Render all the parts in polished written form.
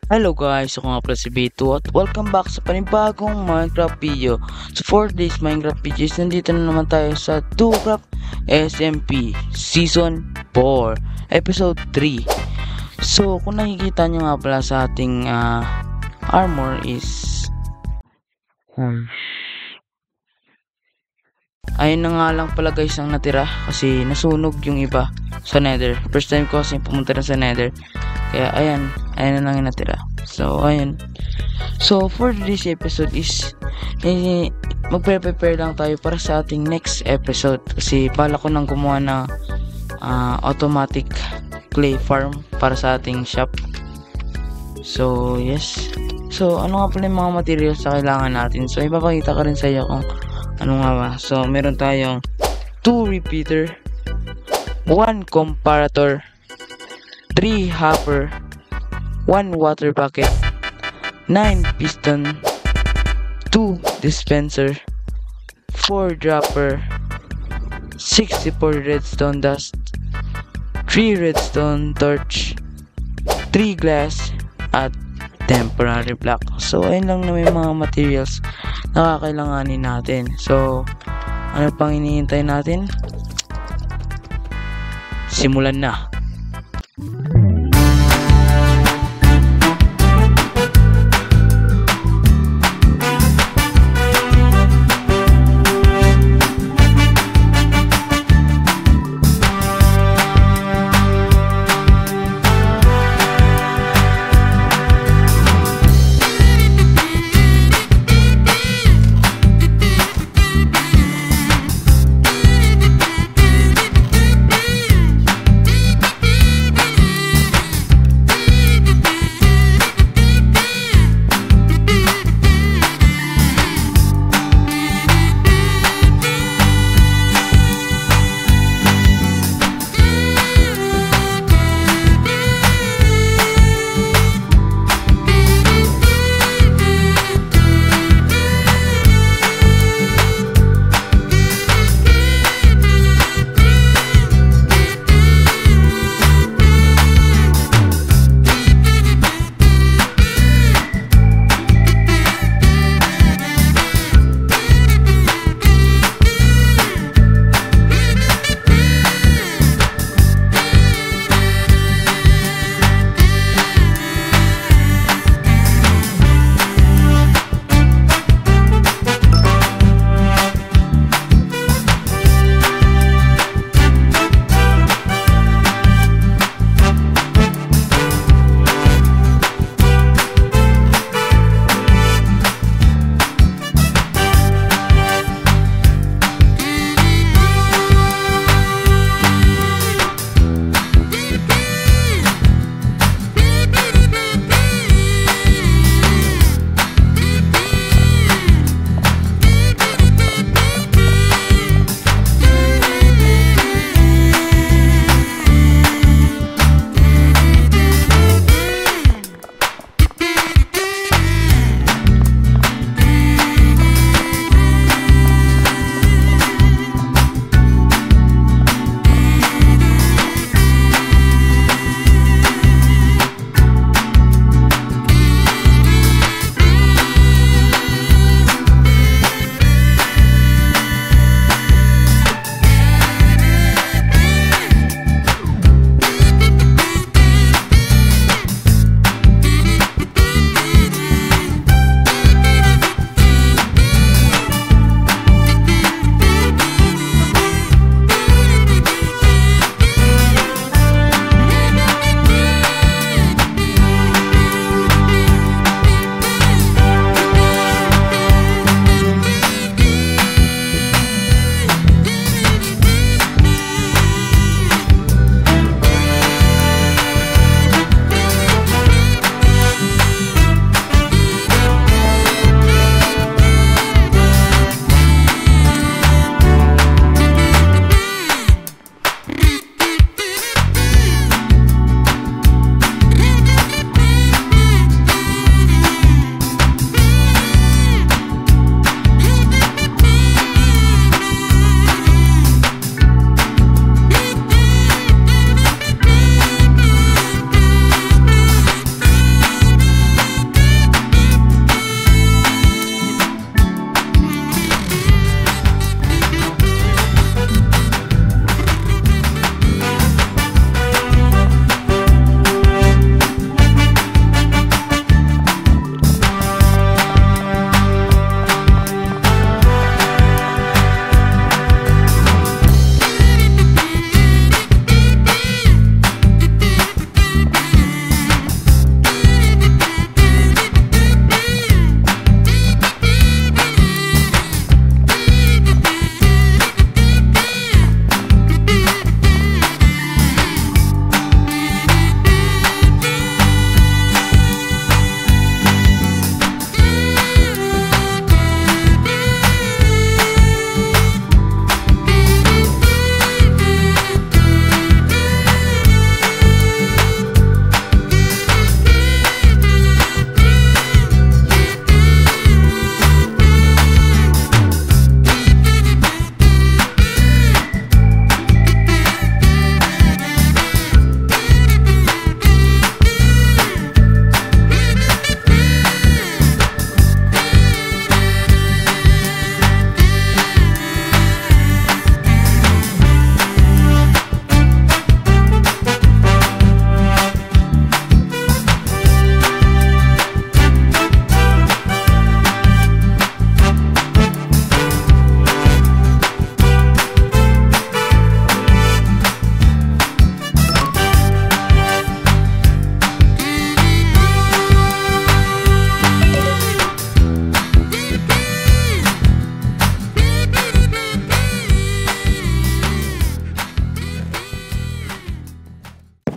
Hello guys, ako nga pala si Bito at welcome back sa panibagong Minecraft video. So for this Minecraft videos, nandito na naman tayo sa Tucraft SMP Season 4 Episode 3. So kung nakikita nyo nga pala sa ating armor is ayun na nga lang pala guys ang natira kasi nasunog yung iba sa nether. First time ko kasi pumunta na sa nether, kaya ayan na lang yung natira. So ayan, so for this episode is magpe-prepare lang tayo para sa ating next episode kasi pala ko nang gumawa ng automatic clay farm para sa ating shop. So yes, so ano nga pala yung mga materials na kailangan natin, so ipapakita ko rin sa iyo kung ano nga ba. So meron tayong 2 repeater, 1 comparator, 3 hopper, 1 water bucket, 9 piston, 2 dispenser, 4 dropper, 64 redstone dust, 3 redstone torch, 3 glass, at temporary block. So ayun lang na may mga materials na kakailanganin natin. So ano pang hinihintay natin? Simulan na.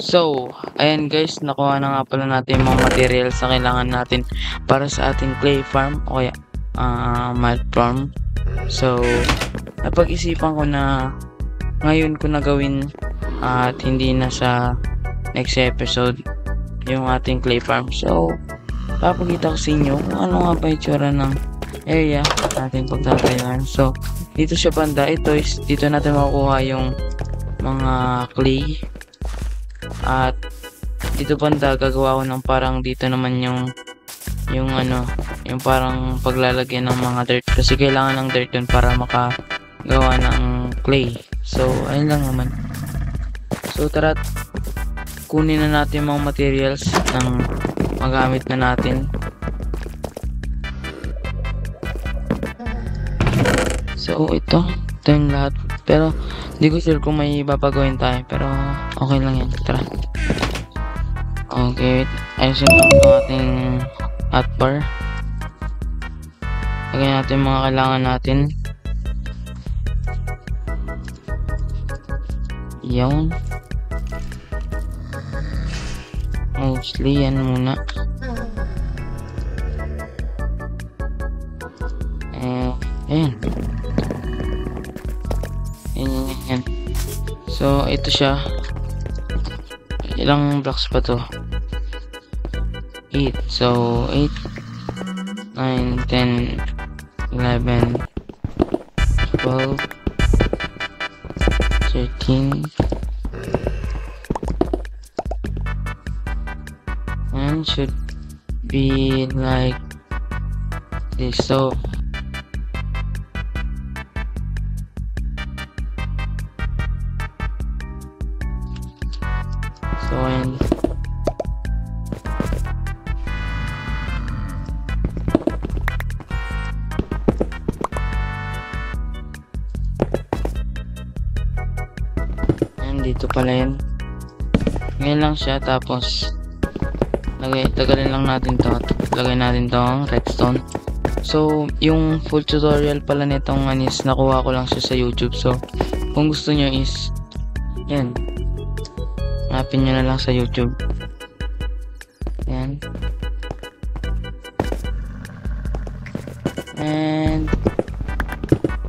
So, ayan guys, nakuha na nga pala natin yung mga materials na kailangan natin para sa ating clay farm o kaya mud farm. So, napag-isipan ko na ngayon ko na gawin at hindi na sa next episode yung ating clay farm. So, papakita ko sa inyo kung ano nga ba itsura ng area natin pagtatayuan. So, dito siya banda, dito natin makukuha yung mga clay. At dito banda gagawa ko ng parang dito naman yung parang paglalagyan ng mga dirt kasi kailangan ng dirt dun para makagawa ng clay. So ayun lang naman. So tara, kunin na natin mga materials ng magamit na natin. So ito yung lahat, pero hindi ko sure kung may babagawin tayo, pero okay lang yan. Tara. Okay, ayusin lang ito ating hotbar. Lagyan natin mga kailangan natin. Yan. Mostly yan muna. Ayan. Yan. So ito siya. Ilang blocks pa to? 8. So 8 9 10 11 12 13 and should be like this. So and dito pala yun. Ngayon lang siya, tapos tagalin lang natin to. Lagay natin tong redstone. So yung full tutorial pala nitong anis nakuha ko lang siya sa YouTube. So kung gusto nyo is yan, hanapin nyo na lang sa YouTube. Yan. And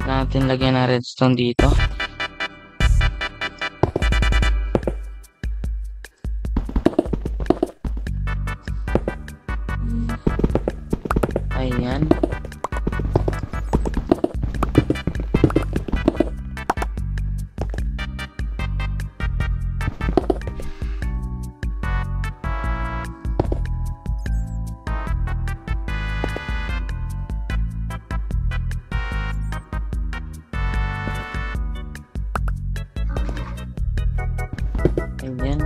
natin lagyan ng redstone dito. Ayan. Ayan.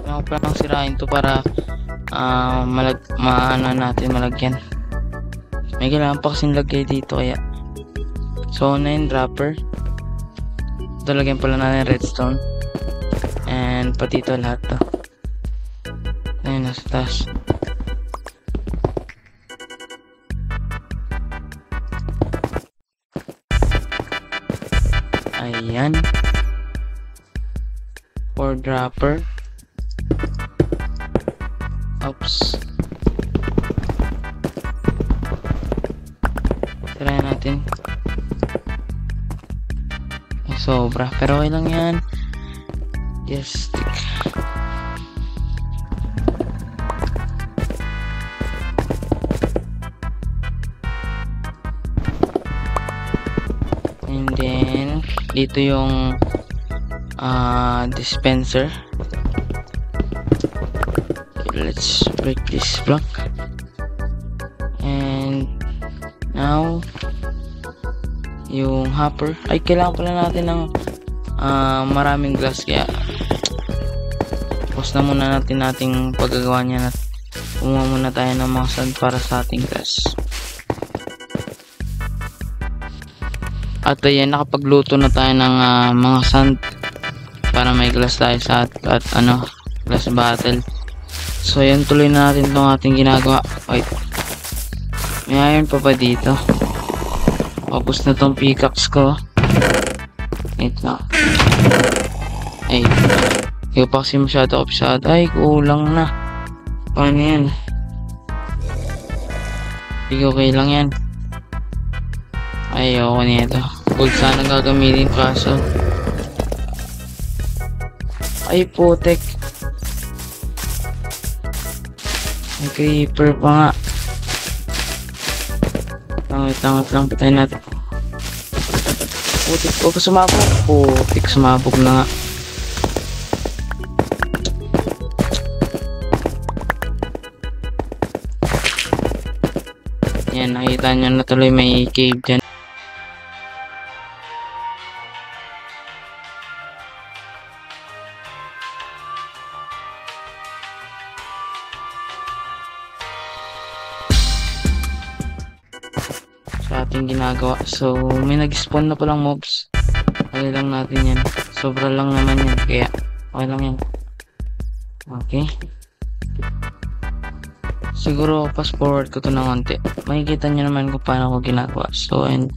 Ako pa lang sirain to para malagyan. May kailangan pa kasing lagay dito kaya. So 9 dropper. Ito lagyan pala natin redstone. And pati ito lahat to. Ayun, nasa taas. Ayan. 4 dropper. Oops. Try natin. Sobra. Pero okay lang yan. Just stick. And then dito yung dispenser. Let's break this block. And now yung hopper. Ay, kailangan pala natin ng maraming glass, kaya pause na muna natin ating paggagawa niya. Kumuha muna tayo ng mga sand para sa ating glass. At ayan, nakapagluto na tayo ng mga sand para may glass tayo sa glass bottle. So ayan, tuloy na natin itong ating ginagawa. Wait, may iron pa dito. Tapos na tong pickaxe ko. Wait lang. Ay, hindi ko pa kasi masyado kabisado. Ay, kulang na. Paano yan? Sige, okay lang yan. Ay, ayoko nito. Gold sana gagamitin kaso. Ay, putek. May creeper pa nga. Tangit lang. Patayin natin. Putik. Huwag ka sumabog. Putik, sumabog na nga. Yan, nakita nyo na tuloy may cave dyan. Sa ating ginagawa. So, may nag-spawn na palang mobs. Okay lang natin yan. Sobra lang naman yan. Kaya, okay lang yan. Okay. Siguro, fast forward ko to ng konti. Makikita nyo naman kung paano ko ginagawa. So, and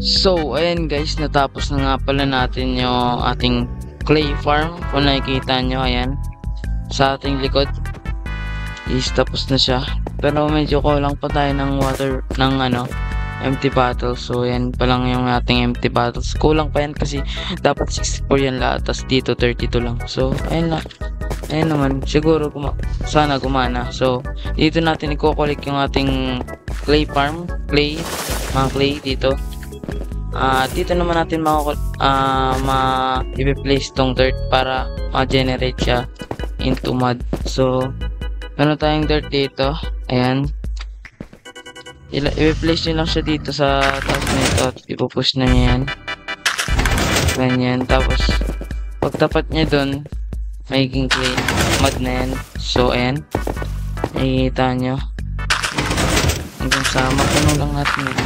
So, ayan guys, natapos na nga pala natin yung ating clay farm. Kung nakikita nyo, ayan, sa ating likod is tapos na siya. Pero medyo kulang pa tayo ng water, ng empty bottles. So, yan pa lang yung ating empty bottles. Kulang pa yan kasi dapat 64 yan lahat. Tapos dito 32 lang. So, ayan na. Ayan naman, siguro sana gumana. So, dito natin i-collect yung ating clay farm, mga clay dito. Dito naman natin i-place tong dirt para ma-generate siya into mud. So, meron tayong dirt dito. Ayan. I-place nyo lang siya dito sa taas na ito at ipupush na niya yan. Ganyan. Tapos, pagtapat niya dun, magiging clay mud na yan. So, ayan. Nakikita nyo. Hanggang sa mapuno lang natin yun.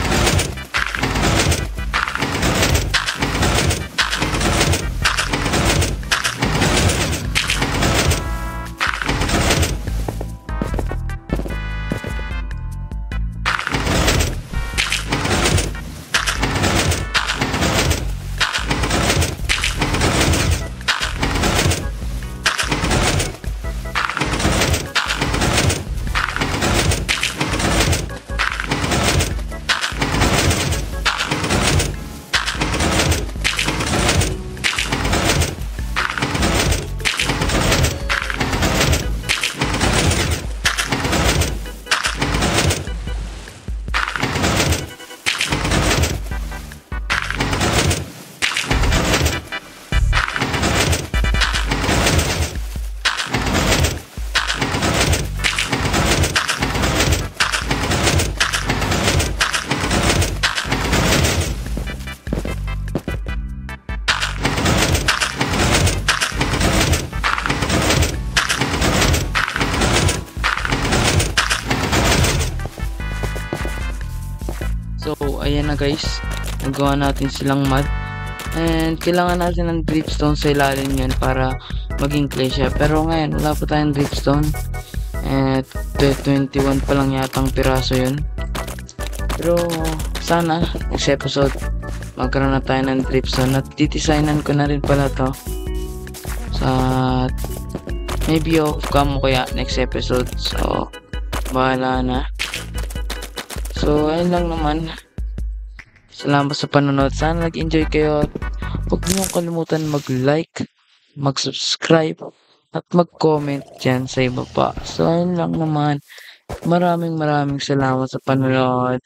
So, ayan na guys. Nagawa natin silang mud. And kailangan natin ng dripstone sa ilalim yan para maging clay siya. Pero ngayon, wala pa tayong dripstone. And 21 pa lang yatang piraso yun. Pero sana, next episode, magkaroon na tayo ng dripstone. At didesignan ko na rin pala to. Sa maybe off-cam kaya next episode. So, bahala na. So, ayun lang naman. Salamat sa panonood. Sana nag-enjoy kayo. Huwag niyong kalimutan mag-like, mag-subscribe, at mag-comment dyan sa iba pa. So, ayun lang naman. Maraming salamat sa panonood.